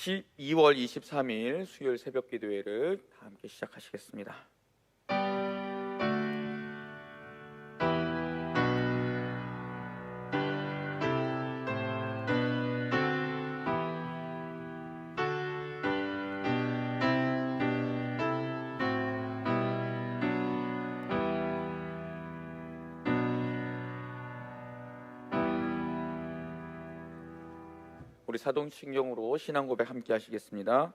2월 23일 수요일 새벽 기도회를 다 함께 시작하시겠습니다. 우리 사도신경으로 신앙 고백 함께 하시겠습니다.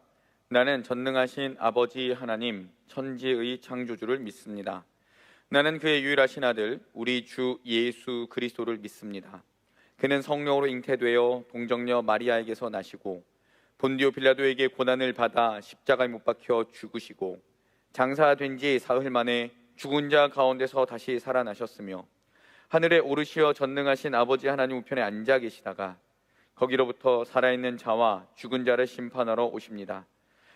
나는 전능하신 아버지 하나님 천지의 창조주를 믿습니다. 나는 그의 유일하신 아들 우리 주 예수 그리스도를 믿습니다. 그는 성령으로 잉태되어 동정녀 마리아에게서 나시고 본디오 빌라도에게 고난을 받아 십자가에 못 박혀 죽으시고 장사된 지 사흘 만에 죽은 자 가운데서 다시 살아나셨으며 하늘에 오르시어 전능하신 아버지 하나님 우편에 앉아 계시다가 거기로부터 살아있는 자와 죽은 자를 심판하러 오십니다.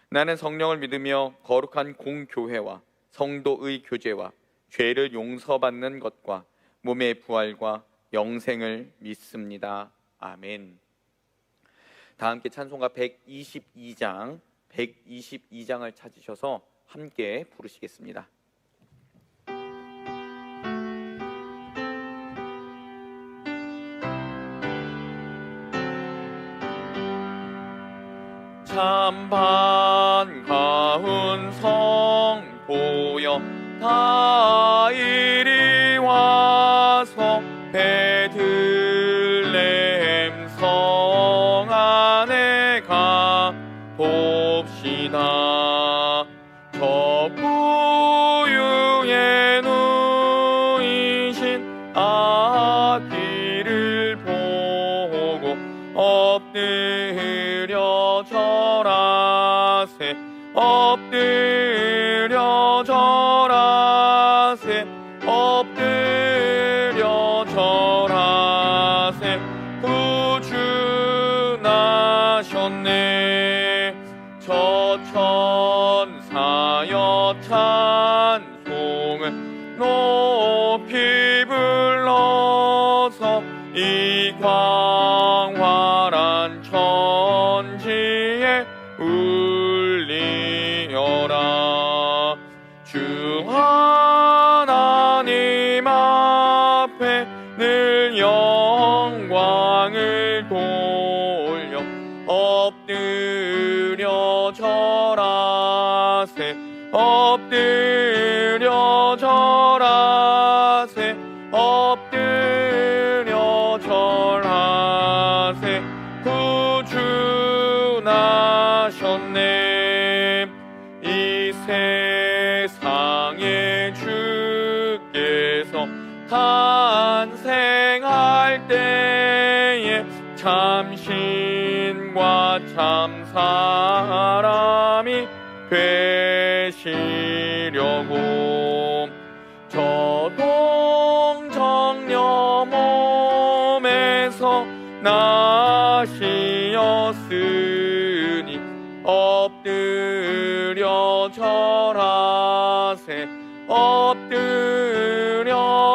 나는 성령을 믿으며 거룩한 공교회와 성도의 교제와 죄를 용서받는 것과 몸의 부활과 영생을 믿습니다. 아멘. 다 함께 찬송가 122장을 찾으셔서 함께 부르시겠습니다. 참 반가운 성도여 다 이리 와서 베들레헴 성 안에 가 봅시다. 저 부유에 누이신 아기를 보고 엎드려 절하세 엎드려 절하세 엎드려 절하세 구주 나셨네. 저 천사여 찬송을 높이 불러서 이 광활한 천지에 울리어라. 주 하나님 앞에 늘 영광을 돌려 엎드려 절하세 엎드려 절하세 엎드려 절하세 구주 나셨네. 이 세상에 주께서 탄생할 때에 참신과 참사람이 되시려고 저 동정녀 몸에서 나시었으니 엎드려 절하세 엎드려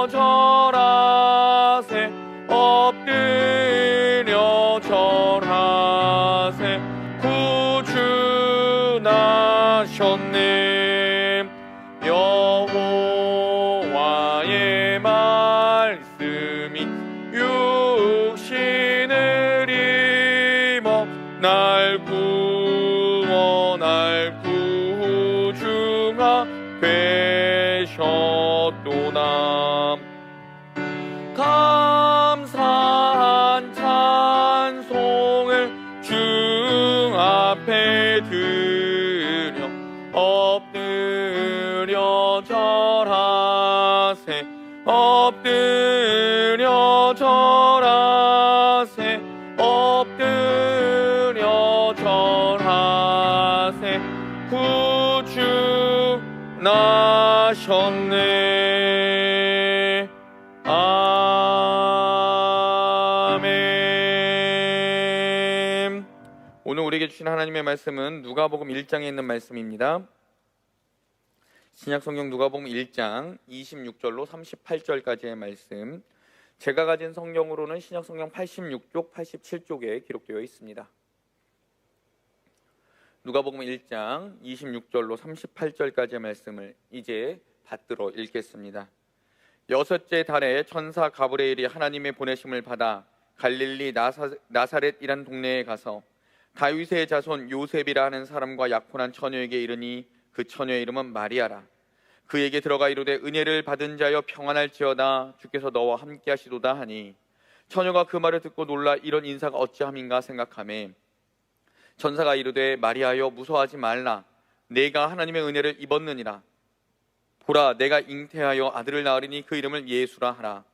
절하세 엎드려 절하세 구주 나셨네. 여호와의 말씀이 육신을 입어 날 구원할 구주가 되셨도다. 감사한 찬송을 주 앞에 드려 엎드려 절하세 엎드려 절하세 엎드려 절하세 구주 나셨네. 아멘. 오늘 우리에게 주신 하나님의 말씀은 누가복음 1장에 있는 말씀입니다. 신약성경 누가복음 1장 26절로 38절까지의 말씀, 제가 가진 성경으로는 신약성경 86쪽, 87쪽에 기록되어 있습니다. 누가복음 1장 26절로 38절까지의 말씀을 이제 받들어 읽겠습니다. 여섯째 달에 천사 가브리엘이 하나님의 보내심을 받아 갈릴리 나사렛이란 동네에 가서 다윗의 자손 요셉이라 하는 사람과 약혼한 처녀에게 이르니 그 처녀의 이름은 마리아라. 그에게 들어가 이르되 은혜를 받은 자여 평안할지어다, 주께서 너와 함께 하시도다 하니, 처녀가 그 말을 듣고 놀라 이런 인사가 어찌함인가 생각하매 천사가 이르되 마리아여 무서워하지 말라. 내가 하나님의 은혜를 입었느니라. 보라, 내가 잉태하여 아들을 낳으리니 그 이름을 예수라 하라.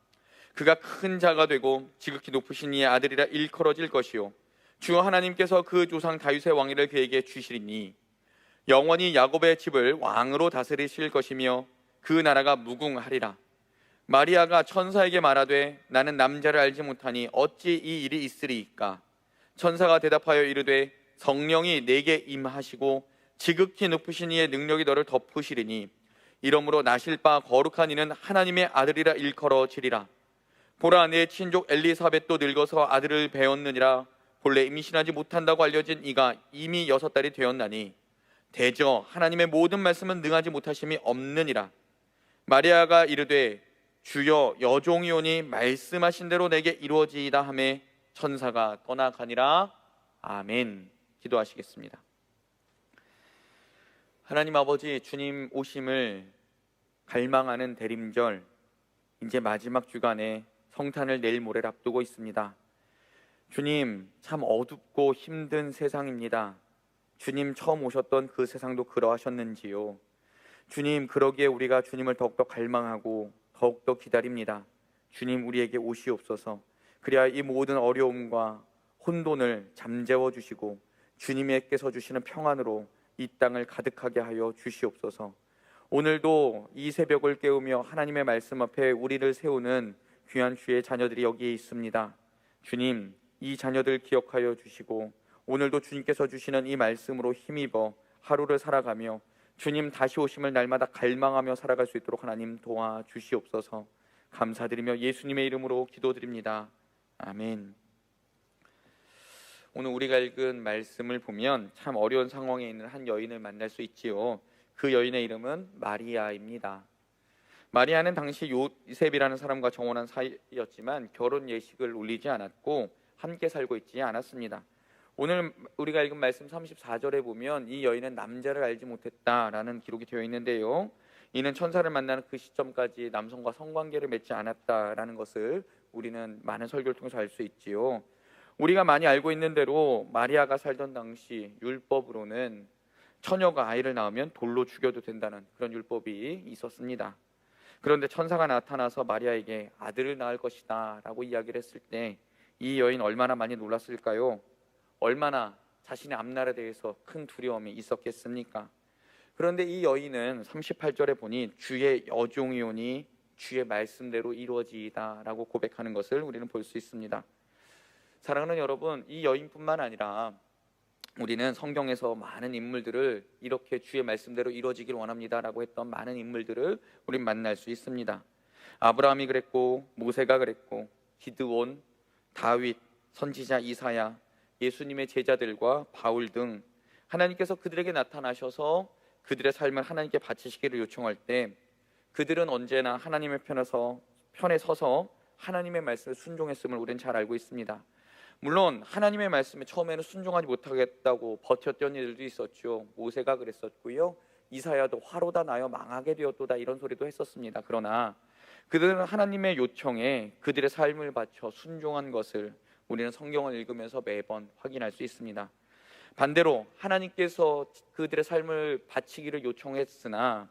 그가 큰 자가 되고 지극히 높으신 이의 아들이라 일컬어질 것이요 주 하나님께서 그 조상 다윗의 왕위를 그에게 주시리니 영원히 야곱의 집을 왕으로 다스리실 것이며 그 나라가 무궁하리라. 마리아가 천사에게 말하되 나는 남자를 알지 못하니 어찌 이 일이 있으리이까. 천사가 대답하여 이르되 성령이 내게 임하시고 지극히 높으신 이의 능력이 너를 덮으시리니 이러므로 나실 바 거룩한 이는 하나님의 아들이라 일컬어지리라. 보라, 내 친족 엘리사벳도 늙어서 아들을 배었느니라. 본래 임신하지 못한다고 알려진 이가 이미 6달이 되었나니 대저 하나님의 모든 말씀은 능하지 못하심이 없느니라. 마리아가 이르되 주여, 여종이오니 말씀하신 대로 내게 이루어지이다 하매 천사가 떠나가니라. 아멘. 기도하시겠습니다. 하나님 아버지, 주님 오심을 갈망하는 대림절, 이제 마지막 주간에 성탄을 내일 모레를 앞두고 있습니다. 주님, 참 어둡고 힘든 세상입니다. 주님 처음 오셨던 그 세상도 그러하셨는지요? 주님, 그러기에 우리가 주님을 더욱더 갈망하고 더욱더 기다립니다. 주님, 우리에게 오시옵소서. 그래야 이 모든 어려움과 혼돈을 잠재워 주시고 주님께서 주시는 평안으로 이 땅을 가득하게 하여 주시옵소서. 오늘도 이 새벽을 깨우며 하나님의 말씀 앞에 우리를 세우는 귀한 주의 자녀들이 여기에 있습니다. 주님, 이 자녀들 기억하여 주시고 오늘도 주님께서 주시는 이 말씀으로 힘입어 하루를 살아가며 주님 다시 오심을 날마다 갈망하며 살아갈 수 있도록 하나님 도와주시옵소서. 감사드리며 예수님의 이름으로 기도드립니다. 아멘. 오늘 우리가 읽은 말씀을 보면 참 어려운 상황에 있는 한 여인을 만날 수 있지요. 그 여인의 이름은 마리아입니다. 마리아는 당시 요셉이라는 사람과 정혼한 사이였지만 결혼 예식을 올리지 않았고 함께 살고 있지 않았습니다. 오늘 우리가 읽은 말씀 34절에 보면 이 여인은 남자를 알지 못했다라는 기록이 되어 있는데요, 이는 천사를 만나는 그 시점까지 남성과 성관계를 맺지 않았다라는 것을 우리는 많은 설교를 통해서 알 수 있지요. 우리가 많이 알고 있는 대로 마리아가 살던 당시 율법으로는 처녀가 아이를 낳으면 돌로 죽여도 된다는 그런 율법이 있었습니다. 그런데 천사가 나타나서 마리아에게 아들을 낳을 것이다 라고 이야기를 했을 때 이 여인 얼마나 많이 놀랐을까요? 얼마나 자신의 앞날에 대해서 큰 두려움이 있었겠습니까? 그런데 이 여인은 38절에 보니 주의 여종이오니 주의 말씀대로 이루어지이다 라고 고백하는 것을 우리는 볼 수 있습니다. 사랑하는 여러분, 이 여인뿐만 아니라 우리는 성경에서 많은 인물들을 이렇게 주의 말씀대로 이루어지길 원합니다 라고 했던 많은 인물들을 우린 만날 수 있습니다. 아브라함이 그랬고, 모세가 그랬고, 기드온, 다윗, 선지자 이사야, 예수님의 제자들과 바울 등 하나님께서 그들에게 나타나셔서 그들의 삶을 하나님께 바치시기를 요청할 때 그들은 언제나 하나님의 편에 서서 하나님의 말씀을 순종했음을 우리는 잘 알고 있습니다. 물론 하나님의 말씀에 처음에는 순종하지 못하겠다고 버텼던 일들도 있었죠. 모세가 그랬었고요, 이사야도 화로다 나여 망하게 되었도다 이런 소리도 했었습니다. 그러나 그들은 하나님의 요청에 그들의 삶을 바쳐 순종한 것을 우리는 성경을 읽으면서 매번 확인할 수 있습니다. 반대로 하나님께서 그들의 삶을 바치기를 요청했으나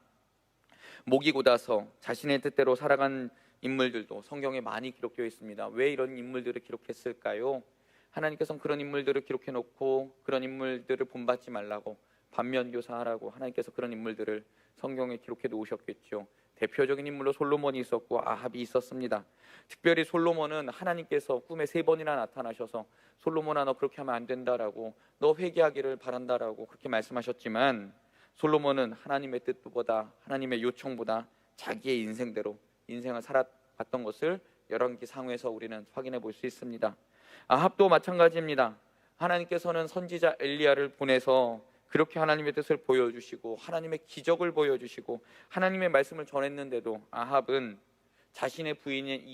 목이 곧아서 자신의 뜻대로 살아간 인물들도 성경에 많이 기록되어 있습니다. 왜 이런 인물들을 기록했을까요? 하나님께서는 그런 인물들을 기록해 놓고 그런 인물들을 본받지 말라고 반면교사하라고 하나님께서 그런 인물들을 성경에 기록해 놓으셨겠죠. 대표적인 인물로 솔로몬이 있었고 아합이 있었습니다. 특별히 솔로몬은 하나님께서 꿈에 3번이나 나타나셔서 솔로몬아, 너 그렇게 하면 안 된다라고, 너 회개하기를 바란다라고 그렇게 말씀하셨지만 솔로몬은 하나님의 뜻보다, 하나님의 요청보다 자기의 인생대로 인생을 살아갔던 것을 열왕기 상후에서 우리는 확인해 볼 수 있습니다. 아합도 마찬가지입니다. 하나님께서는 선지자 엘리야를 보내서 그렇게 하나님의 뜻을 보여주시고 하나님의 기적을 보여주시고 하나님의 말씀을 전했는데도 아합은 자신의 부인인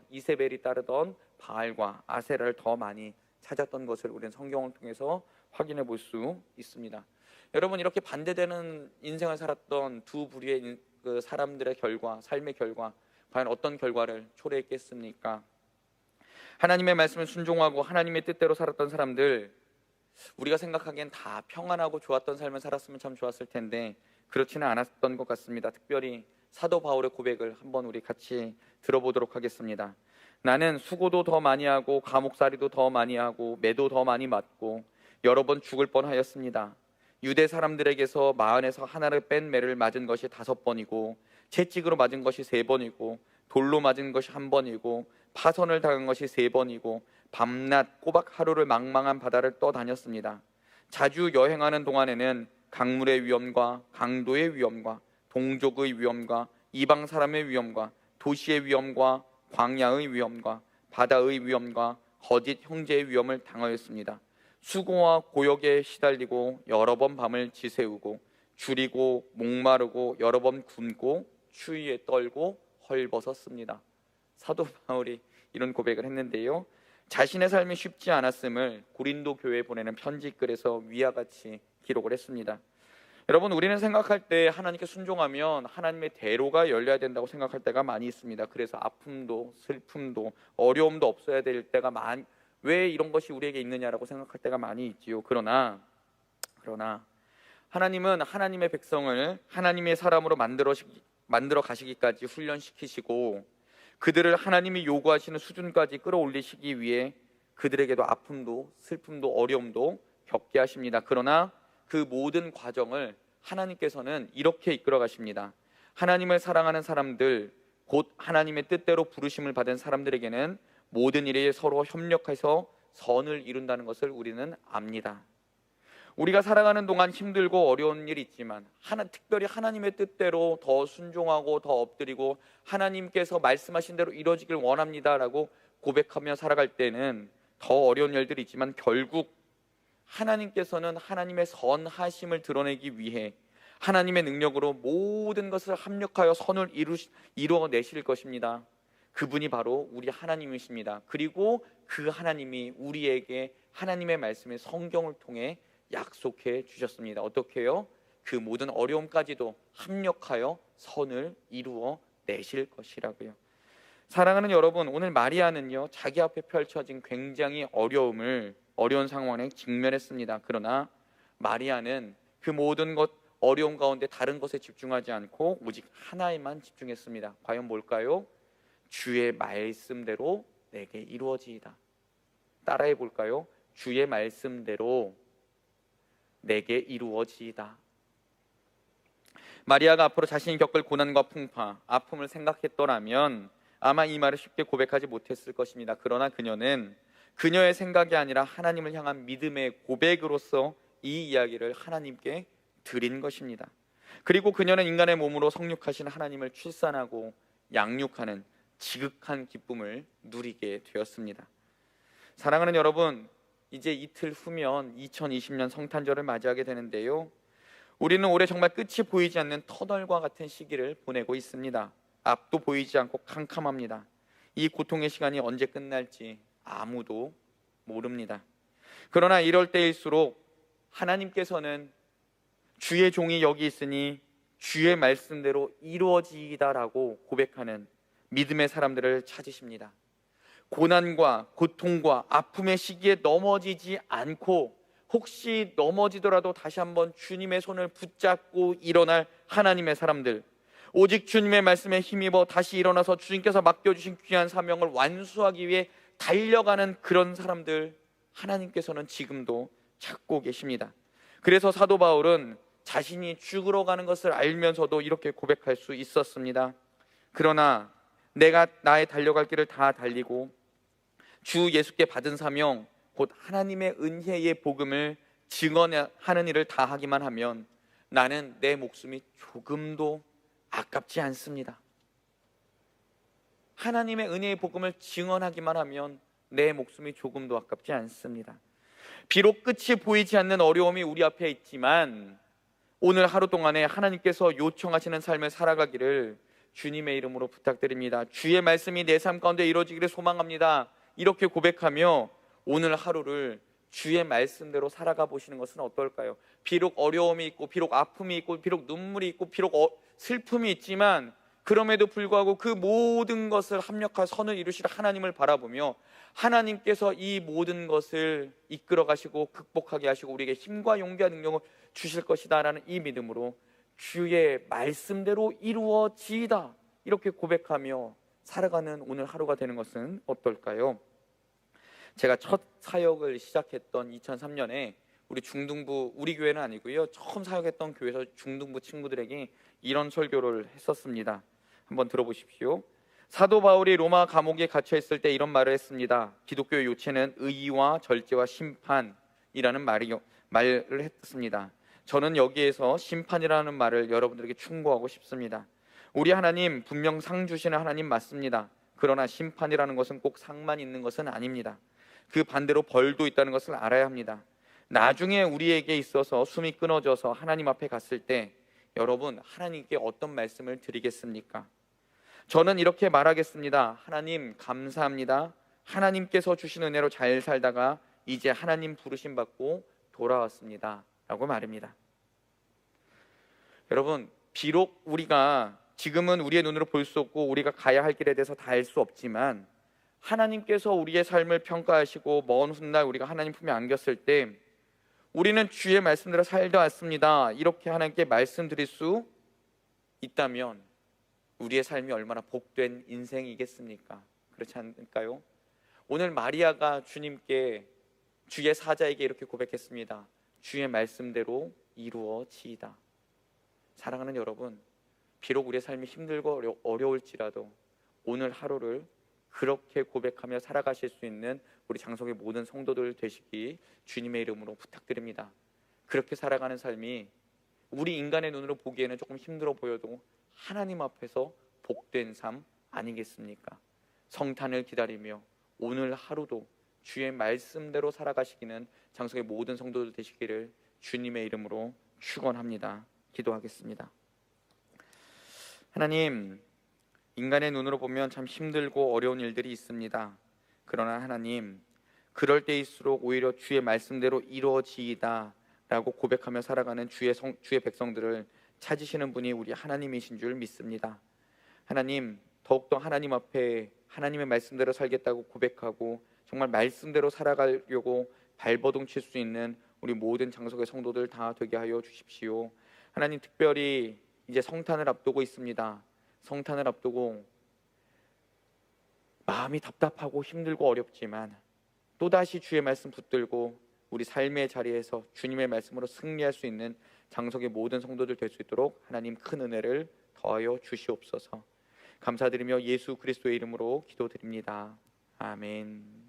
이세벨이 따르던 바알과 아세라를 더 많이 찾았던 것을 우리는 성경을 통해서 확인해 볼 수 있습니다. 여러분, 이렇게 반대되는 인생을 살았던 두 부류의 그 사람들의 삶의 결과, 과연 어떤 결과를 초래했겠습니까? 하나님의 말씀을 순종하고 하나님의 뜻대로 살았던 사람들, 우리가 생각하기엔 다 평안하고 좋았던 삶을 살았으면 참 좋았을 텐데 그렇지는 않았던 것 같습니다. 특별히 사도 바울의 고백을 한번 우리 같이 들어보도록 하겠습니다. 나는 수고도 더 많이 하고 감옥살이도 더 많이 하고 매도 더 많이 맞고 여러 번 죽을 뻔하였습니다. 유대 사람들에게서 마흔에서 하나를 뺀 매를 맞은 것이 5번이고 채찍으로 맞은 것이 3번이고 돌로 맞은 것이 1번이고 파선을 당한 것이 3번이고 밤낮 꼬박 하루를 망망한 바다를 떠다녔습니다. 자주 여행하는 동안에는 강물의 위험과 강도의 위험과 동족의 위험과 이방 사람의 위험과 도시의 위험과 광야의 위험과 바다의 위험과 거짓 형제의 위험을 당하였습니다. 수고와 고역에 시달리고 여러 번 밤을 지새우고 줄이고 목마르고 여러 번 굶고 추위에 떨고 헐벗었습니다. 사도 바울이 이런 고백을 했는데요, 자신의 삶이 쉽지 않았음을 고린도 교회에 보내는 편지글에서 위와 같이 기록을 했습니다. 여러분, 우리는 생각할 때 하나님께 순종하면 하나님의 대로가 열려야 된다고 생각할 때가 많이 있습니다. 그래서 아픔도 슬픔도 어려움도 없어야 될 때가 왜 이런 것이 우리에게 있느냐라고 생각할 때가 많이 있지요. 그러나 하나님은 하나님의 백성을 하나님의 사람으로 만들어 가시기까지 훈련시키시고 그들을 하나님이 요구하시는 수준까지 끌어올리시기 위해 그들에게도 아픔도 슬픔도 어려움도 겪게 하십니다. 그러나 그 모든 과정을 하나님께서는 이렇게 이끌어 가십니다. 하나님을 사랑하는 사람들, 곧 하나님의 뜻대로 부르심을 받은 사람들에게는 모든 일에 서로 협력해서 선을 이룬다는 것을 우리는 압니다. 우리가 살아가는 동안 힘들고 어려운 일이 있지만 특별히 하나님의 뜻대로 더 순종하고 더 엎드리고 하나님께서 말씀하신 대로 이루어지길 원합니다라고 고백하며 살아갈 때는 더 어려운 일들이 있지만 결국 하나님께서는 하나님의 선하심을 드러내기 위해 하나님의 능력으로 모든 것을 합력하여 선을 이루어내실 것입니다. 그분이 바로 우리 하나님이십니다. 그리고 그 하나님이 우리에게 하나님의 말씀의 성경을 통해 약속해 주셨습니다. 어떻게요? 그 모든 어려움까지도 합력하여 선을 이루어 내실 것이라고요. 사랑하는 여러분, 오늘 마리아는요, 자기 앞에 펼쳐진 굉장히 어려운 상황에 직면했습니다. 그러나 마리아는 그 모든 어려움 가운데 다른 것에 집중하지 않고 오직 하나에만 집중했습니다. 과연 뭘까요? 주의 말씀대로 내게 이루어지이다. 따라해 볼까요? 주의 말씀대로 내게 이루어지이다. 마리아가 앞으로 자신이 겪을 고난과 풍파, 아픔을 생각했더라면 아마 이 말을 쉽게 고백하지 못했을 것입니다. 그러나 그녀는 그녀의 생각이 아니라 하나님을 향한 믿음의 고백으로서 이 이야기를 하나님께 드린 것입니다. 그리고 그녀는 인간의 몸으로 성육하신 하나님을 출산하고 양육하는 지극한 기쁨을 누리게 되었습니다. 사랑하는 여러분, 이제 이틀 후면 2020년 성탄절을 맞이하게 되는데요, 우리는 올해 정말 끝이 보이지 않는 터널과 같은 시기를 보내고 있습니다. 앞도 보이지 않고 캄캄합니다. 이 고통의 시간이 언제 끝날지 아무도 모릅니다. 그러나 이럴 때일수록 하나님께서는 주의 종이 여기 있으니 주의 말씀대로 이루어지이다라고 고백하는 믿음의 사람들을 찾으십니다. 고난과 고통과 아픔의 시기에 넘어지지 않고 혹시 넘어지더라도 다시 한번 주님의 손을 붙잡고 일어날 하나님의 사람들, 오직 주님의 말씀에 힘입어 다시 일어나서 주님께서 맡겨주신 귀한 사명을 완수하기 위해 달려가는 그런 사람들, 하나님께서는 지금도 찾고 계십니다. 그래서 사도 바울은 자신이 죽으러 가는 것을 알면서도 이렇게 고백할 수 있었습니다. 그러나 내가 나의 달려갈 길을 다 달리고 주 예수께 받은 사명, 곧 하나님의 은혜의 복음을 증언하는 일을 다 하기만 하면 나는 내 목숨이 조금도 아깝지 않습니다. 하나님의 은혜의 복음을 증언하기만 하면 내 목숨이 조금도 아깝지 않습니다. 비록 끝이 보이지 않는 어려움이 우리 앞에 있지만 오늘 하루 동안에 하나님께서 요청하시는 삶을 살아가기를 주님의 이름으로 부탁드립니다. 주의 말씀이 내 삶 가운데 이루어지기를 소망합니다. 이렇게 고백하며 오늘 하루를 주의 말씀대로 살아가 보시는 것은 어떨까요? 비록 어려움이 있고 비록 아픔이 있고 비록 눈물이 있고 비록 슬픔이 있지만 그럼에도 불구하고 그 모든 것을 합력한 선을 이루실 하나님을 바라보며 하나님께서 이 모든 것을 이끌어 가시고 극복하게 하시고 우리에게 힘과 용기와 능력을 주실 것이다 라는 이 믿음으로 주의 말씀대로 이루어지이다 이렇게 고백하며 살아가는 오늘 하루가 되는 것은 어떨까요? 제가 첫 사역을 시작했던 2003년에 우리 중등부, 우리 교회는 아니고요, 처음 사역했던 교회에서 중등부 친구들에게 이런 설교를 했었습니다. 한번 들어보십시오. 사도 바울이 로마 감옥에 갇혀 있을 때 이런 말을 했습니다. 기독교의 요체는 의와 절제와 심판이라는 말을 했습니다. 저는 여기에서 심판이라는 말을 여러분들에게 충고하고 싶습니다. 우리 하나님 분명 상 주시는 하나님 맞습니다. 그러나 심판이라는 것은 꼭 상만 있는 것은 아닙니다. 그 반대로 벌도 있다는 것을 알아야 합니다. 나중에 우리에게 있어서 숨이 끊어져서 하나님 앞에 갔을 때 여러분 하나님께 어떤 말씀을 드리겠습니까? 저는 이렇게 말하겠습니다. 하나님 감사합니다. 하나님께서 주신 은혜로 잘 살다가 이제 하나님 부르심 받고 돌아왔습니다 라고 말합니다. 여러분 비록 우리가 지금은 우리의 눈으로 볼 수 없고 우리가 가야 할 길에 대해서 다 알 수 없지만 하나님께서 우리의 삶을 평가하시고 먼 훗날 우리가 하나님 품에 안겼을 때 우리는 주의 말씀대로 살다 왔습니다 이렇게 하나님께 말씀드릴 수 있다면 우리의 삶이 얼마나 복된 인생이겠습니까? 그렇지 않을까요? 오늘 마리아가 주님께 주의 사자에게 이렇게 고백했습니다. 주의 말씀대로 이루어지이다. 사랑하는 여러분, 비록 우리의 삶이 힘들고 어려울지라도 오늘 하루를 그렇게 고백하며 살아가실 수 있는 우리 장성의 모든 성도들 되시기 주님의 이름으로 부탁드립니다. 그렇게 살아가는 삶이 우리 인간의 눈으로 보기에는 조금 힘들어 보여도 하나님 앞에서 복된 삶 아니겠습니까? 성탄을 기다리며 오늘 하루도 주의 말씀대로 살아가시기는 장성의 모든 성도들 되시기를 주님의 이름으로 축원합니다. 기도하겠습니다. 하나님, 인간의 눈으로 보면 참 힘들고 어려운 일들이 있습니다. 그러나 하나님, 그럴 때일수록 오히려 주의 말씀대로 이루어지이다 라고 고백하며 살아가는 주의 백성들을 찾으시는 분이 우리 하나님이신 줄 믿습니다. 하나님, 더욱더 하나님 앞에 하나님의 말씀대로 살겠다고 고백하고 정말 말씀대로 살아가려고 발버둥 칠 수 있는 우리 모든 장석의 성도들 다 되게 하여 주십시오. 하나님, 특별히 이제 성탄을 앞두고 있습니다. 성탄을 앞두고 마음이 답답하고 힘들고 어렵지만 또다시 주의 말씀 붙들고 우리 삶의 자리에서 주님의 말씀으로 승리할 수 있는 장석의 모든 성도들 될 수 있도록 하나님 큰 은혜를 더하여 주시옵소서. 감사드리며 예수 그리스도의 이름으로 기도드립니다. 아멘.